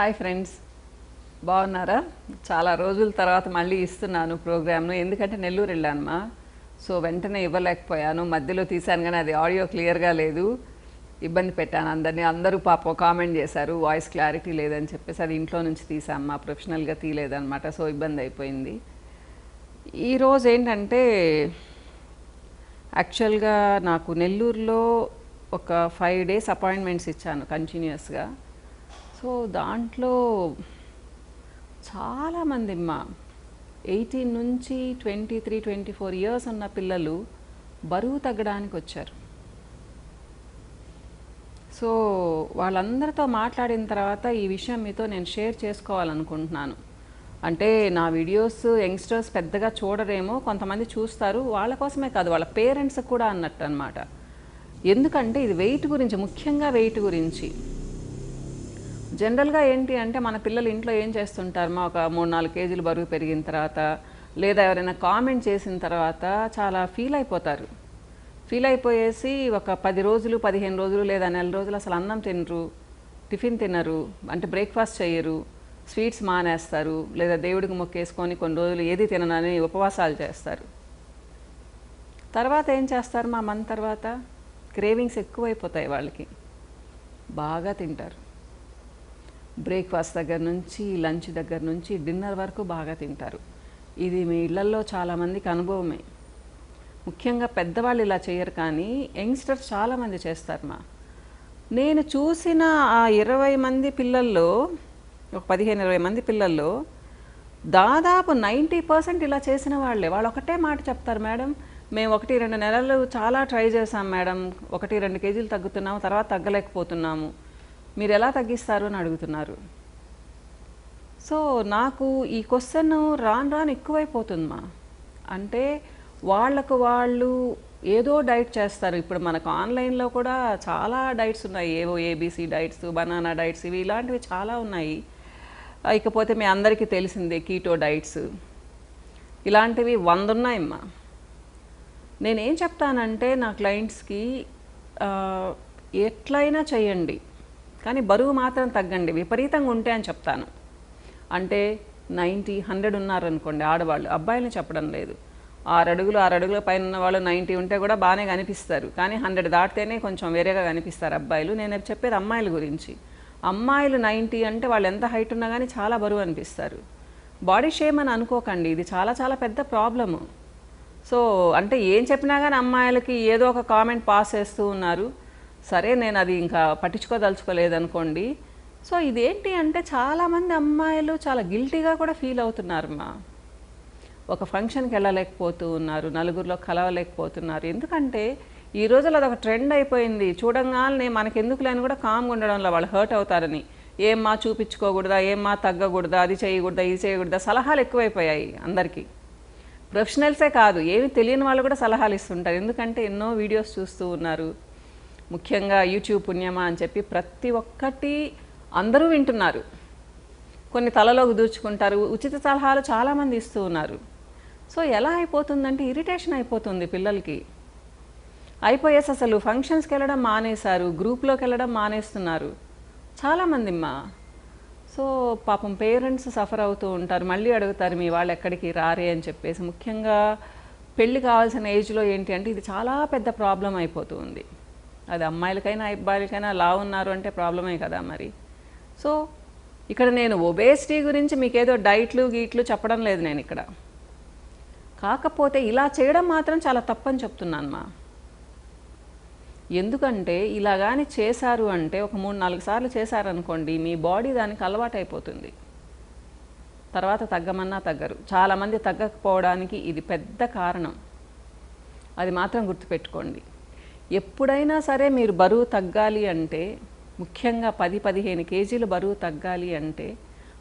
Hi friends, బాగున్నారా? చాలా రోజుల తర్వాత మళ్ళీ ఇస్తున్నాను ప్రోగ్రామ్ను. ఎందుకంటే నెల్లూరు వెళ్ళానమ్మా, సో వెంటనే ఇవ్వలేకపోయాను. మధ్యలో తీశాను కానీ అది ఆడియో క్లియర్గా లేదు, ఇబ్బంది పెట్టాను అందరినీ. అందరూ పాపం కామెంట్ చేశారు వాయిస్ క్లారిటీ లేదని చెప్పేసి. అది ఇంట్లో నుంచి తీసామ్మా, ప్రొఫెషనల్గా తీయలేదన్నమాట. సో ఇబ్బంది అయిపోయింది. ఈరోజు ఏంటంటే యాక్చువల్గా నాకు నెల్లూరులో ఒక 5 days అపాయింట్మెంట్స్ ఇచ్చాను కంటిన్యూస్గా. సో దాంట్లో చాలామంది 18 నుంచి 23-24 years ఉన్న పిల్లలు బరువు తగ్గడానికి వచ్చారు. సో వాళ్ళందరితో మాట్లాడిన తర్వాత ఈ విషయం మీతో నేను షేర్ చేసుకోవాలనుకుంటున్నాను. అంటే నా వీడియోస్ యంగ్స్టర్స్ పెద్దగా చూడరేమో, కొంతమంది చూస్తారు. వాళ్ళ కోసమే కాదు, వాళ్ళ పేరెంట్స్ కూడా అన్నట్టు అనమాట. ఎందుకంటే ఇది వెయిట్ గురించి, ముఖ్యంగా వెయిట్ గురించి. జనరల్గా ఏంటి అంటే మన పిల్లలు ఇంట్లో ఏం చేస్తుంటారు, ఒక 3-4 kgs బరువు పెరిగిన తర్వాత, లేదా ఎవరైనా కామెంట్ చేసిన తర్వాత చాలా ఫీల్ అయిపోతారు. ఫీల్ అయిపోయేసి ఒక 10 రోజులు 15 రోజులు లేదా నెల రోజులు అసలు అన్నం తినరు, టిఫిన్ తినరు, అంటే బ్రేక్ఫాస్ట్ చేయరు, స్వీట్స్ మానేస్తారు, లేదా దేవుడికి మొక్కేసుకొని కొన్ని రోజులు ఏది తిననని ఉపవాసాలు చేస్తారు. తర్వాత ఏం చేస్తారు, మా మంత్ తర్వాత క్రేవింగ్స్ ఎక్కువైపోతాయి వాళ్ళకి, బాగా తింటారు. బ్రేక్ఫాస్ట్ దగ్గర నుంచి, లంచ్ దగ్గర నుంచి, డిన్నర్ వరకు బాగా తింటారు. ఇది మీ ఇళ్లల్లో చాలామందికి అనుభవమే. ముఖ్యంగా పెద్దవాళ్ళు ఇలా చేయరు, కానీ యంగ్స్టర్స్ చాలామంది చేస్తారు. నేను చూసిన ఆ 20 మంది పిల్లల్లో, ఒక 15-20 మంది పిల్లల్లో దాదాపు 90% ఇలా చేసిన వాళ్ళే. వాళ్ళు ఒకటే మాట చెప్తారు, మేడం మేము 1-2 నెలలు చాలా ట్రై చేసాం మేడం, 1-2 kgs తగ్గుతున్నాము, తర్వాత తగ్గలేకపోతున్నాము, మీరు ఎలా తగ్గిస్తారు అని అడుగుతున్నారు. సో నాకు ఈ క్వశ్చన్ రాను రాను ఎక్కువైపోతుందమ్మా. అంటే వాళ్ళకు వాళ్ళు ఏదో డైట్ చేస్తారు. ఇప్పుడు మనకు ఆన్లైన్లో కూడా చాలా డైట్స్ ఉన్నాయి, ఏవో ఏబీసీ డైట్స్, బనానా డైట్స్, ఇవి ఇలాంటివి చాలా ఉన్నాయి. ఇకపోతే మీ అందరికీ తెలిసిందే కీటో డైట్స్, ఇలాంటివి 100 ఉన్నాయమ్మా. నేనేం చెప్తానంటే నా క్లయింట్స్కి, ఎట్లయినా చేయండి కానీ బరువు మాత్రం తగ్గండి, విపరీతంగా ఉంటే అని చెప్తాను. అంటే 90-100 ఉన్నారనుకోండి ఆడవాళ్ళు, అబ్బాయిని చెప్పడం లేదు. 6 అడుగుల పైన ఉన్న వాళ్ళు 90 ఉంటే కూడా బాగానే కనిపిస్తారు, కానీ 100 దాటితేనే కొంచెం వేరేగా కనిపిస్తారు అబ్బాయిలు. నేను చెప్పేది అమ్మాయిల గురించి. అమ్మాయిలు 90 అంటే వాళ్ళు ఎంత హైట్ ఉన్నా కానీ చాలా బరువు అనిపిస్తారు. బాడీ షేమ్ అని అనుకోకండి, ఇది చాలా చాలా పెద్ద ప్రాబ్లము. సో అంటే ఏం చెప్పినా కానీ అమ్మాయిలకి ఏదో ఒక కామెంట్ పాస్ చేస్తూ ఉన్నారు. సరే, నేను అది ఇంకా పట్టించుకోదలుచుకోలేదనుకోండి. సో ఇదేంటి అంటే చాలామంది అమ్మాయిలు చాలా గిల్టీగా కూడా ఫీల్ అవుతున్నారమ్మా. ఒక ఫంక్షన్కి వెళ్ళలేకపోతూ ఉన్నారు, నలుగురిలో కలవలేకపోతున్నారు. ఎందుకంటే ఈ రోజుల్లో అదొక ట్రెండ్ అయిపోయింది. చూడంగానే మనకెందుకు లేని కూడా కామ్గా ఉండడంలో వాళ్ళు హర్ట్ అవుతారని, ఏమ్మా చూపించుకోకూడదా, ఏమ్మా తగ్గకూడదా, అది చేయకూడదా, ఇది చేయకూడదా, సలహాలు ఎక్కువైపోయాయి అందరికీ. ప్రొఫెషనల్సే కాదు, ఏమి తెలియని వాళ్ళు కూడా సలహాలు ఇస్తుంటారు. ఎందుకంటే ఎన్నో వీడియోస్ చూస్తూ ఉన్నారు, ముఖ్యంగా యూట్యూబ్ పుణ్యమా అని చెప్పి ప్రతి ఒక్కటి అందరూ వింటున్నారు. కొన్ని తలలోకి దూర్చుకుంటారు, ఉచిత సలహాలు చాలామంది ఇస్తూ ఉన్నారు. సో ఎలా అయిపోతుందంటే ఇరిటేషన్ అయిపోతుంది పిల్లలకి. అయిపోయేసి అసలు ఫంక్షన్స్కి వెళ్ళడం మానేశారు, గ్రూప్లోకి వెళ్ళడం మానేస్తున్నారు చాలామంది. సో పాపం పేరెంట్స్ సఫర్ అవుతూ ఉంటారు, మళ్ళీ అడుగుతారు మీ వాళ్ళు ఎక్కడికి రారే అని చెప్పేసి. ముఖ్యంగా పెళ్ళి కావాల్సిన ఏజ్లో ఏంటి అంటే ఇది చాలా పెద్ద ప్రాబ్లం అయిపోతుంది. అది అమ్మాయిలకైనా అబ్బాయిలకైనా లా ఉన్నారు అంటే ప్రాబ్లమే కదా మరి. సో ఇక్కడ నేను ఒబేసిటీ గురించి మీకేదో డైట్లు గీట్లు చెప్పడం లేదు నేను ఇక్కడ. కాకపోతే ఇలా చేయడం మాత్రం చాలా తప్పని చెప్తున్నానమ్మా. ఎందుకంటే ఇలా కానీ చేశారు అంటే ఒక 3-4 సార్లు చేశారనుకోండి, మీ బాడీ దానికి అలవాటు అయిపోతుంది, తర్వాత తగ్గమన్నా తగ్గరు. చాలామంది తగ్గకపోవడానికి ఇది పెద్ద కారణం, అది మాత్రం గుర్తుపెట్టుకోండి. ఎప్పుడైనా సరే మీరు బరువు తగ్గాలి అంటే, ముఖ్యంగా 10-15 kgs బరువు తగ్గాలి అంటే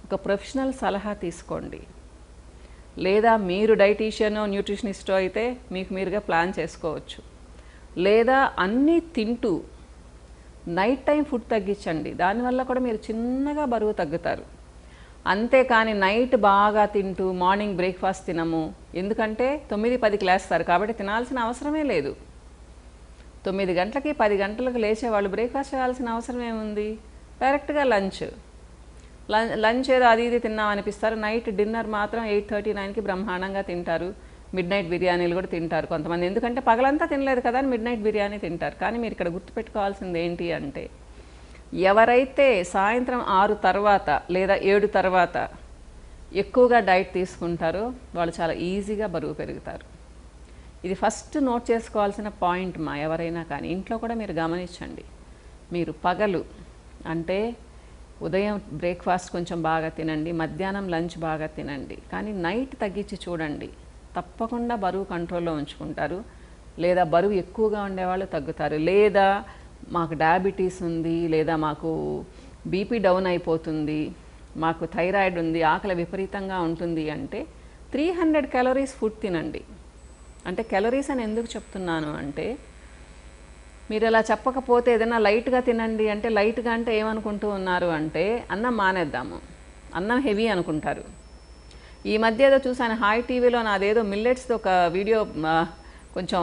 ఒక ప్రొఫెషనల్ సలహా తీసుకోండి. లేదా మీరు డైటీషియనో న్యూట్రిషనిస్టో అయితే మీకు మీరుగా ప్లాన్ చేసుకోవచ్చు. లేదా అన్నీ తింటూ నైట్ టైం ఫుడ్ తగ్గించండి, దానివల్ల కూడా మీరు చిన్నగా బరువు తగ్గుతారు. అంతేకాని నైట్ బాగా తింటూ మార్నింగ్ బ్రేక్ఫాస్ట్ తినము, ఎందుకంటే 9-10కి లేస్తారు కాబట్టి తినాల్సిన అవసరమే లేదు. 9 గంటలకి 10 గంటలకు లేచే వాళ్ళు బ్రేక్ఫాస్ట్ చేయాల్సిన అవసరం ఏముంది, డైరెక్ట్గా లంచ్. లంచ్ ఏదో అది ఇది తిన్నాం అనిపిస్తారు. నైట్ డిన్నర్ మాత్రం 8:30-9కి బ్రహ్మాండంగా తింటారు. మిడ్ నైట్ బిర్యానీలు కూడా తింటారు కొంతమంది. ఎందుకంటే పగలంతా తినలేదు కదా అని మిడ్ నైట్ బిర్యానీ తింటారు. కానీ మీరు ఇక్కడ గుర్తుపెట్టుకోవాల్సింది ఏంటి అంటే, ఎవరైతే సాయంత్రం 6 తర్వాత లేదా 7 తర్వాత ఎక్కువగా డైట్ తీసుకుంటారో వాళ్ళు చాలా ఈజీగా బరువు పెరుగుతారు. ఇది ఫస్ట్ నోట్ చేసుకోవాల్సిన పాయింట్ ఎవరైనా కానీ. ఇంట్లో కూడా మీరు గమనించండి. మీరు పగలు అంటే ఉదయం బ్రేక్ఫాస్ట్ కొంచెం బాగా తినండి, మధ్యాహ్నం లంచ్ బాగా తినండి, కానీ నైట్ తగ్గించి చూడండి. తప్పకుండా బరువు కంట్రోల్లో ఉంచుకుంటారు. లేదా బరువు ఎక్కువగా ఉండేవాళ్ళు తగ్గుతారు. లేదా మాకు డయాబెటీస్ ఉంది, లేదా మాకు బీపీ డౌన్ అయిపోతుంది, మాకు థైరాయిడ్ ఉంది, ఆకలి విపరీతంగా ఉంటుంది అంటే 300 క్యాలరీస్ ఫుడ్ తినండి. అంటే క్యాలరీస్ అని ఎందుకు చెప్తున్నాను అంటే, మీరు ఇలా చెప్పకపోతే ఏదైనా లైట్గా తినండి అంటే, లైట్గా అంటే ఏమనుకుంటూ ఉన్నారు అంటే అన్నం మానేద్దాము, అన్నం హెవీ అనుకుంటారు. ఈ మధ్య ఏదో చూసాను హాయ్ టీవీలో, నాదేదో మిల్లెట్స్ది ఒక వీడియో కొంచెం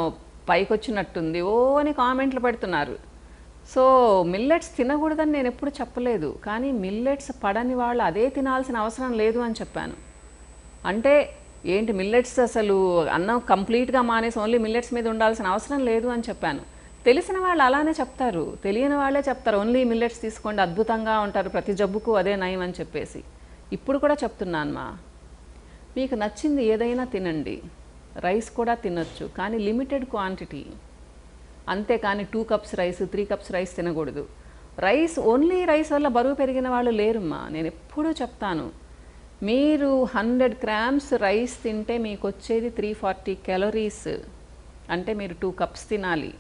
పైకి వచ్చినట్టుంది, ఓ అని కామెంట్లు పెడుతున్నారు. సో మిల్లెట్స్ తినకూడదని నేను ఎప్పుడు చెప్పలేదు, కానీ మిల్లెట్స్ పడని వాళ్ళు అదే తినాల్సిన అవసరం లేదు అని చెప్పాను. అంటే ఏంటి మిల్లెట్స్ అసలు అన్నం కంప్లీట్గా మానేసి ఓన్లీ మిల్లెట్స్ మీద ఉండాల్సిన అవసరం లేదు అని చెప్పాను. తెలిసిన వాళ్ళు అలానే చెప్తారు, తెలియని వాళ్ళే చెప్తారు ఓన్లీ మిల్లెట్స్ తీసుకోండి అద్భుతంగా ఉంటారు, ప్రతి జబ్బుకు అదే నయం అని చెప్పేసి. ఇప్పుడు కూడా చెప్తున్నాను మీకు నచ్చింది ఏదైనా తినండి, రైస్ కూడా తినొచ్చు, కానీ లిమిటెడ్ క్వాంటిటీ. అంతేకాని 2 కప్స్ రైస్ 3 కప్స్ రైస్ తినకూడదు. రైస్ ఓన్లీ రైస్ వల్ల బరువు పెరిగిన వాళ్ళు లేరుమ్మా. నేను ఎప్పుడూ చెప్తాను, మీరు 100 గ్రామ్స్ రైస్ తింటే మీకు వచ్చేది 340 క్యాలరీస్. అంటే మీరు 2 కప్స్ తినాలి.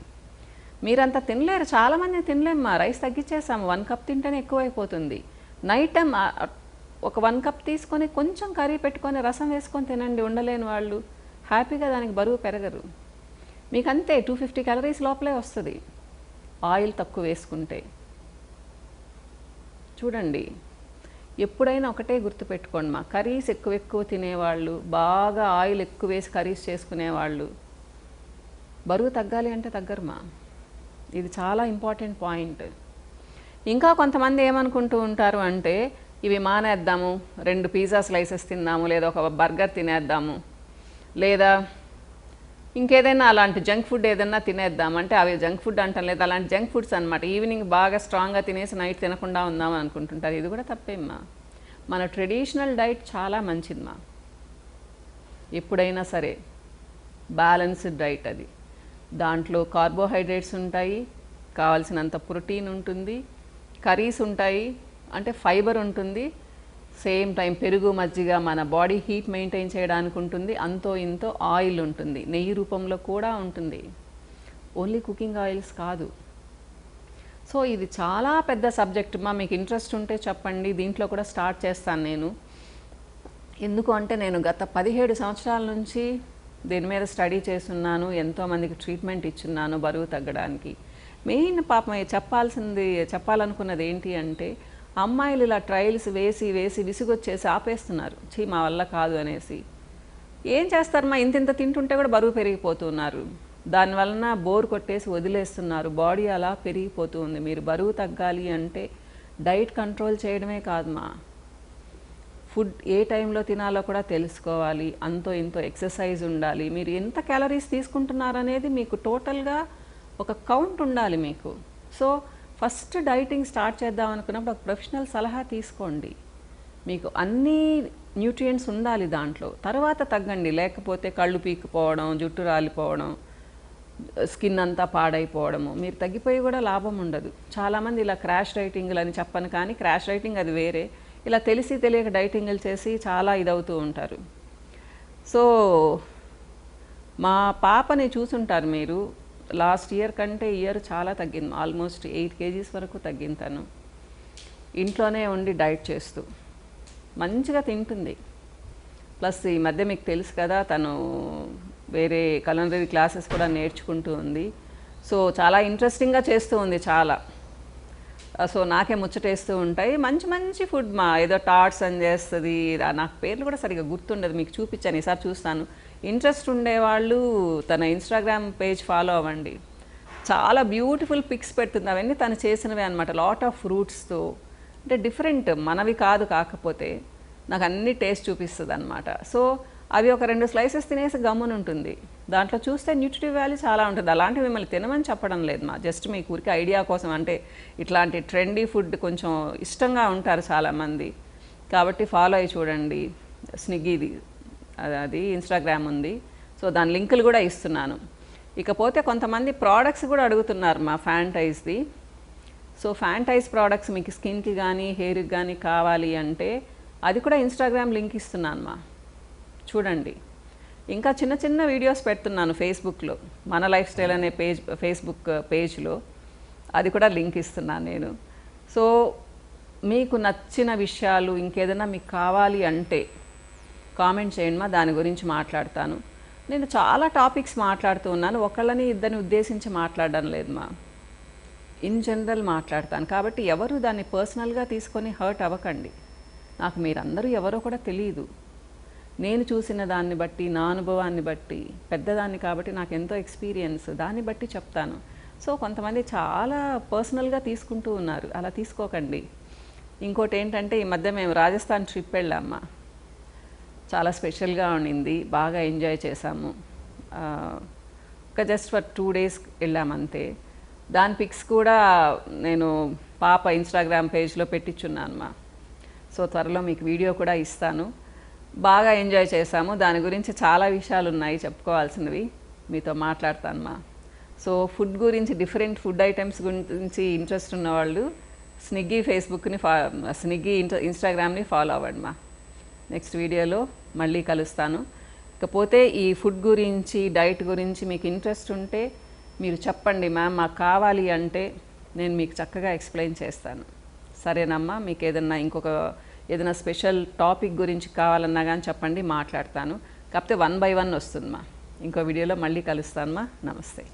మీరంతా తినలేరు, చాలామంది తినలేమ్మా. రైస్ తగ్గించేసాము, 1 కప్ తింటేనే ఎక్కువైపోతుంది. నైట్ టైం ఒక 1 కప్ తీసుకొని కొంచెం కర్రీ పెట్టుకొని రసం వేసుకొని తినండి. ఉండలేని వాళ్ళు హ్యాపీగా దానికి బరువు పెరగరు. మీకు అంతే 250 క్యాలరీస్ లోపలే వస్తుంది ఆయిల్ తక్కువ వేసుకుంటే. చూడండి, ఎప్పుడైనా ఒకటే గుర్తుపెట్టుకోండి కర్రీస్ ఎక్కువ తినేవాళ్ళు, బాగా ఆయిల్ ఎక్కువ వేసి కర్రీస్ చేసుకునేవాళ్ళు బరువు తగ్గాలి అంటే తగ్గరు ఇది చాలా ఇంపార్టెంట్ పాయింట్. ఇంకా కొంతమంది ఏమనుకుంటూ ఉంటారు అంటే, ఇవి మానేద్దాము, 2 పిజ్జా స్లైసెస్ తిందాము, లేదా ఒక బర్గర్ తినేద్దాము, లేదా ఇంకేదైనా అలాంటి జంక్ ఫుడ్ ఏదైనా తినేద్దాం అంటే, అవి జంక్ ఫుడ్ అంటాం లేదా అలాంటి జంక్ ఫుడ్స్ అనమాట. ఈవినింగ్ బాగా స్ట్రాంగ్గా తినేసి నైట్ తినకుండా ఉందామని అనుకుంటుంటారు. ఇది కూడా తప్పేమ్మా. మన ట్రెడిషనల్ డైట్ చాలా మంచిదిమా. ఎప్పుడైనా సరే బ్యాలెన్స్డ్ డైట్ అది. దాంట్లో కార్బోహైడ్రేట్స్ ఉంటాయి, కావాల్సినంత ప్రోటీన్ ఉంటుంది, కర్రీస్ ఉంటాయి అంటే ఫైబర్ ఉంటుంది, సేమ్ టైం పెరుగు మజ్జిగ మన బాడీ హీట్ మెయింటైన్ చేయడానికి ఉంటుంది, అంతో ఇంతో ఆయిల్ ఉంటుంది, నెయ్యి రూపంలో కూడా ఉంటుంది, ఓన్లీ కుకింగ్ ఆయిల్స్ కాదు. సో ఇది చాలా పెద్ద సబ్జెక్ట్ మీకు ఇంట్రెస్ట్ ఉంటే చెప్పండి, దీంట్లో కూడా స్టార్ట్ చేస్తాను నేను. ఎందుకు అంటే నేను గత 17 సంవత్సరాల నుంచి దీని మీద స్టడీ చేస్తున్నాను, ఎంతోమందికి ట్రీట్మెంట్ ఇచ్చున్నాను బరువు తగ్గడానికి. మెయిన్ పాపం చెప్పాలనుకున్నది ఏంటి అంటే, అమ్మాయిలు ఇలా ట్రయల్స్ వేసి విసుగొచ్చేసి ఆపేస్తున్నారు, మా వల్ల కాదు అనేసి. ఏం చేస్తారమ్మా, ఇంత తింటుంటే కూడా బరువు పెరిగిపోతున్నారు. దానివలన బోర్ కొట్టేసి వదిలేస్తున్నారు, బాడీ అలా పెరిగిపోతూ ఉంది. మీరు బరువు తగ్గాలి అంటే డైట్ కంట్రోల్ చేయడమే కాదుమా, ఫుడ్ ఏ టైంలో తినాలో కూడా తెలుసుకోవాలి, అంతో ఇంతో ఎక్సర్సైజ్ ఉండాలి, మీరు ఎంత క్యాలరీస్ తీసుకుంటున్నారనేది మీకు టోటల్గా ఒక కౌంట్ ఉండాలి మీకు. సో ఫస్ట్ డైటింగ్ స్టార్ట్ చేద్దాం అనుకున్నప్పుడు ఒక ప్రొఫెషనల్ సలహా తీసుకోండి, మీకు అన్ని న్యూట్రియంట్స్ ఉండాలి దాంట్లో. తర్వాత తగ్గండి, లేకపోతే కళ్ళు పీక్కుపోవడం, జుట్టు రాలిపోవడం, స్కిన్ అంతా పాడైపోవడము, మీరు తగ్గిపోయి కూడా లాభం ఉండదు. చాలామంది ఇలా క్రాష్ డైటింగ్లు అని చెప్పను, కానీ క్రాష్ డైటింగ్ అది వేరే. ఇలా తెలియక డైటింగ్లు చేసి చాలా ఇదవుతూ ఉంటారు. సో మా పాపని చూసుంటారు మీరు, లాస్ట్ ఇయర్ కంటే ఇయర్ చాలా తగ్గింది, ఆల్మోస్ట్ 8 kgs వరకు తగ్గింది. తను ఇంట్లోనే ఉండి డైట్ చేస్తూ మంచిగా తింటుంది. ప్లస్ ఈ మధ్య మీకు తెలుసు కదా, తను వేరే కలనరీ క్లాసెస్ కూడా నేర్చుకుంటూ ఉంది. సో చాలా ఇంట్రెస్టింగ్గా చేస్తూ ఉంది చాలా. సో నాకే ముచ్చటేస్తూ ఉంటాయి. మంచి ఫుడ్ ఏదో టార్ట్స్ అని చేస్తుంది, నాకు పేర్లు కూడా సరిగ్గా గుర్తుండదు, మీకు చూపించాను, ఈసారి చూస్తాను. ఇంట్రెస్ట్ ఉండేవాళ్ళు తన ఇన్స్టాగ్రామ్ పేజ్ ఫాలో అవ్వండి, చాలా బ్యూటిఫుల్ పిక్స్ పెడుతుంది, అవన్నీ తను చేసినవే అనమాట. లాట్ ఆఫ్ ఫ్రూట్స్తో అంటే డిఫరెంట్ మనవి కాదు, కాకపోతే నాకు అన్ని టేస్ట్ చూపిస్తుంది అనమాట. సో అవి ఒక 2 స్లైసెస్ తినేసి గమ్మున ఉంటుంది. దాంట్లో చూస్తే న్యూట్రిటివ్ వాల్యూ చాలా ఉంటుంది. అలాంటివి మిమ్మల్ని తినమని చెప్పడం లేదు మా, జస్ట్ మీ ఊరికి ఐడియా కోసం. అంటే ఇట్లాంటి ట్రెండీ ఫుడ్ కొంచెం ఇష్టంగా ఉంటారు చాలామంది, కాబట్టి ఫాలో అయ్యి చూడండి. స్నిగ్గీది అది ఇన్స్టాగ్రామ్ ఉంది, సో దాని లింకులు కూడా ఇస్తున్నాను. ఇకపోతే కొంతమంది ప్రోడక్ట్స్ కూడా అడుగుతున్నారు మా ఫ్యాంటైజ్ది. సో ఫ్యాంటైజ్ ప్రోడక్ట్స్ మీకు స్కిన్కి కానీ హెయిర్కి కానీ కావాలి అంటే అది కూడా ఇన్స్టాగ్రామ్ లింక్ ఇస్తున్నాను మా, చూడండి. ఇంకా చిన్న చిన్న వీడియోస్ పెడుతున్నాను ఫేస్బుక్లో, మన లైఫ్ స్టైల్ అనే ఫేస్బుక్ పేజ్లో, అది కూడా లింక్ ఇస్తున్నాను నేను. సో మీకు నచ్చిన విషయాలు ఇంకేదైనా మీకు కావాలి అంటే కామెంట్ చేయండి మా, దాని గురించి మాట్లాడతాను. నేను చాలా టాపిక్స్ మాట్లాడుతూ ఉన్నాను, ఒకళ్ళని ఇద్దరిని ఉద్దేశించి మాట్లాడడం లేదు మా, ఇన్ జనరల్ మాట్లాడతాను. కాబట్టి ఎవరు దాన్ని పర్సనల్గా తీసుకొని హర్ట్ అవ్వకండి. నాకు మీరందరూ ఎవరో కూడా తెలియదు, నేను చూసిన దాన్ని బట్టి, నా అనుభవాన్ని బట్టి, పెద్దదాన్ని కాబట్టి నాకు ఎంతో ఎక్స్పీరియన్స్, దాన్ని బట్టి చెప్తాను. సో కొంతమంది చాలా పర్సనల్గా తీసుకుంటూ ఉన్నారు, అలా తీసుకోకండి. ఇంకోటి ఏంటంటే ఈ మధ్య మేము రాజస్థాన్ ట్రిప్ వెళ్ళామా, చాలా స్పెషల్గా ఉండింది, బాగా ఎంజాయ్ చేశాము. ఒక జస్ట్ ఫర్ 2 days వెళ్ళామంతే. దాని పిక్స్ కూడా నేను పాప ఇన్స్టాగ్రామ్ పేజ్లో పెట్టించున్నాను మా, సో త్వరలో మీకు వీడియో కూడా ఇస్తాను. బాగా ఎంజాయ్ చేశాము, దాని గురించి చాలా విషయాలు ఉన్నాయి చెప్పుకోవాల్సినవి, మీతో మాట్లాడతాను మా. సో ఫుడ్ గురించి, డిఫరెంట్ ఫుడ్ ఐటమ్స్ గురించి ఇంట్రెస్ట్ ఉన్నవాళ్ళు స్నిగ్గీ ఫేస్బుక్ని స్నిగ్గీ ఇన్స్టాగ్రామ్ని ఫాలో అవ్వండి మా. నెక్స్ట్ వీడియోలో మళ్ళీ కలుస్తాను. ఇకపోతే ఈ ఫుడ్ గురించి, డైట్ గురించి మీకు ఇంట్రెస్ట్ ఉంటే మీరు చెప్పండి మ్యామ్, మాకు కావాలి అంటే నేను మీకు చక్కగా ఎక్స్ప్లెయిన్ చేస్తాను. సరేనమ్మా, మీకు ఏదైనా స్పెషల్ టాపిక్ గురించి కావాలన్నా కానీ చెప్పండి, మాట్లాడతాను. కాకపోతే 1 by 1 వస్తుంది మా. ఇంకో వీడియోలో మళ్ళీ కలుస్తాను మా. నమస్తే.